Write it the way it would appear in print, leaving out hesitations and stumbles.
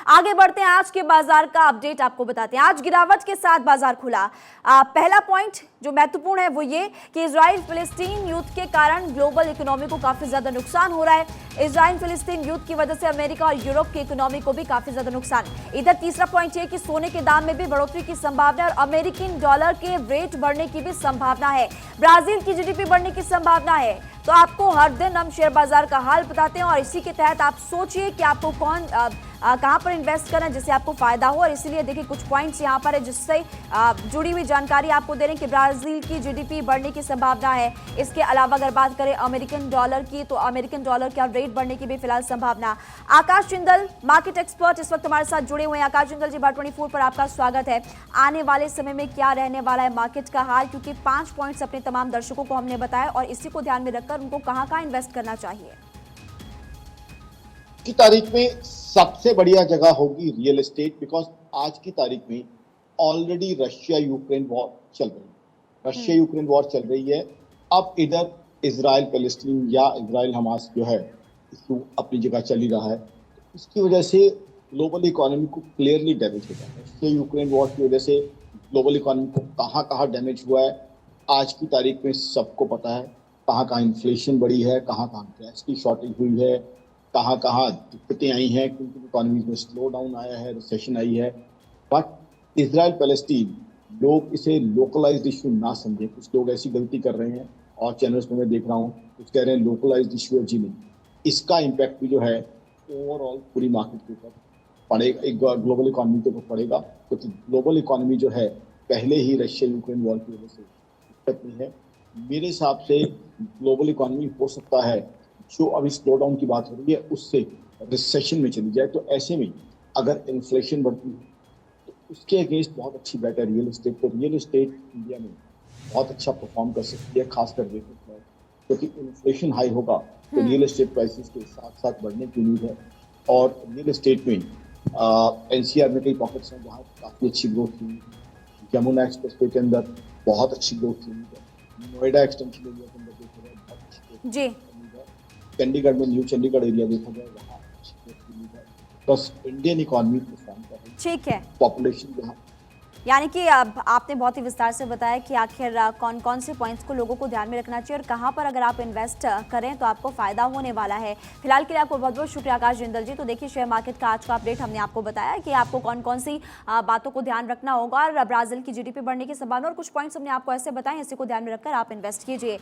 आगे बढ़ते हैं, आज के बाजार का अपडेट आपको बताते हैं। आज गिरावट के साथ बाजार खुला। पहला पॉइंट जो महत्वपूर्ण है वो ये कि इजराइल फिलिस्तीन युद्ध के कारण ग्लोबल इकोनॉमी को काफी ज्यादा नुकसान हो रहा है। इजराइल फिलिस्तीन युद्ध की वजह से अमेरिका और यूरोप की इकोनॉमी को भी काफी ज्यादा नुकसान। इधर तीसरा पॉइंट ये कि सोने के दाम में भी बढ़ोतरी की संभावना है और अमेरिकन डॉलर के रेट बढ़ने की भी संभावना है। ब्राजील की जीडीपी बढ़ने की संभावना है। तो आपको हर दिन हम शेयर बाजार का हाल बताते हैं और इसी के तहत आप सोचिए कि आपको कहां पर इन्वेस्ट करना है जिससे आपको फायदा हो। और इसीलिए देखिए कुछ पॉइंट्स यहां पर है जिससे जुड़ी हुई जानकारी आपको दे रहे हैं कि ब्राजील की जीडीपी बढ़ने की संभावना है। इसके अलावा अगर बात करें अमेरिकन डॉलर की, तो अमेरिकन डॉलर का रेट बढ़ने की भी फिलहाल संभावना। आकाश जिंदल मार्केट एक्सपर्ट इस वक्त हमारे साथ जुड़े हुए हैं। आकाश जिंदल जी, बार24 पर आपका स्वागत है। आने वाले समय में क्या रहने वाला है मार्केट का हाल, क्योंकि 5 पॉइंट्स अपने तमाम दर्शकों को हमने बताया और इसी को ध्यान में रखकर उनको कहां इन्वेस्ट करना चाहिए। की तारीख में सबसे बढ़िया जगह होगी रियल एस्टेट, बिकॉज आज की तारीख में ऑलरेडी रशिया यूक्रेन वॉर चल रही है। रशिया यूक्रेन वॉर चल रही है। अब इधर इजराइल पैलेस्टीन या इजराइल हमास जो है इशू अपनी जगह चल ही रहा है। इसकी वजह से ग्लोबल इकोनॉमी को क्लियरली डैमेज होता है। रशिया यूक्रेन वॉर की वजह से ग्लोबल इकोनॉमी को कहाँ डैमेज हुआ है आज की तारीख में सबको पता है। कहाँ इन्फ्लेशन बढ़ी है, कहाँ गैस की शॉर्टेज हुई है, कहाँ दिक्कतें आई हैं, क्योंकि इकोनॉमीज में स्लो डाउन आया है, रिसेशन आई है। बट इजराइल पैलेस्टीन लोग इसे लोकलाइज्ड इशू ना समझें। कुछ लोग ऐसी गलती कर रहे हैं और चैनल्स में मैं देख रहा हूँ कुछ कह रहे हैं लोकलाइज्ड इशू है। जी नहीं, इसका इम्पैक्ट भी जो है ओवरऑल पूरी मार्केट के ऊपर पड़ेगा, एक ग्लोबल इकोनॉमी के ऊपर पड़ेगा, क्योंकि ग्लोबल इकोनॉमी जो है पहले ही रशिया यूक्रेन वॉर की वजह से दिक्कत नहीं है। मेरे हिसाब से ग्लोबल इकोनॉमी हो सकता है जो अभी स्लो डाउन की बात हो रही है उससे रिसेशन में चली जाए। तो ऐसे में अगर इन्फ्लेशन बढ़ती है तो उसके अगेंस्ट बहुत अच्छी बैट है रियल एस्टेट। तो रियल एस्टेट इंडिया में बहुत अच्छा परफॉर्म कर सकती है, खासकर देखते हैं क्योंकि इन्फ्लेशन हाई होगा तो रियल एस्टेट प्राइसेस के साथ साथ बढ़ने की उम्मीद है। और रियल एस्टेट में एनसीआर में कई पॉकेट्स हैं जहाँ काफ़ी अच्छी ग्रोथ हुई है। यमुना एक्सप्रेसवे के अंदर बहुत अच्छी ग्रोथ हुई है। नोएडा एक्सटेंशन एरिया के अंदर देखा जाए बहुत अच्छी ग्रोथ जी। चंडीगढ़ में न्यू चंडीगढ़ एरिया देखा जाए वहाँ अच्छी ग्रोथ हुई है। बस इंडियन इकोनॉमी परफॉर्म कर रही है। ठीक है, पॉपुलेशन यहाँ यानी कि अब आपने बहुत ही विस्तार से बताया कि आखिर कौन कौन से पॉइंट्स को लोगों को ध्यान में रखना चाहिए और कहां पर अगर आप इन्वेस्ट करें तो आपको फायदा होने वाला है। फिलहाल के लिए आपको बहुत बहुत शुक्रिया आकाश जिंदल जी। तो देखिए शेयर मार्केट का आज का अपडेट हमने आपको बताया कि आपको कौन कौन सी बातों को ध्यान रखना होगा और ब्राजील की जीडीपी बढ़ने की संभावना और कुछ पॉइंट्स हमने आपको ऐसे बताए, इसी को ध्यान में रखकर आप इन्वेस्ट कीजिए।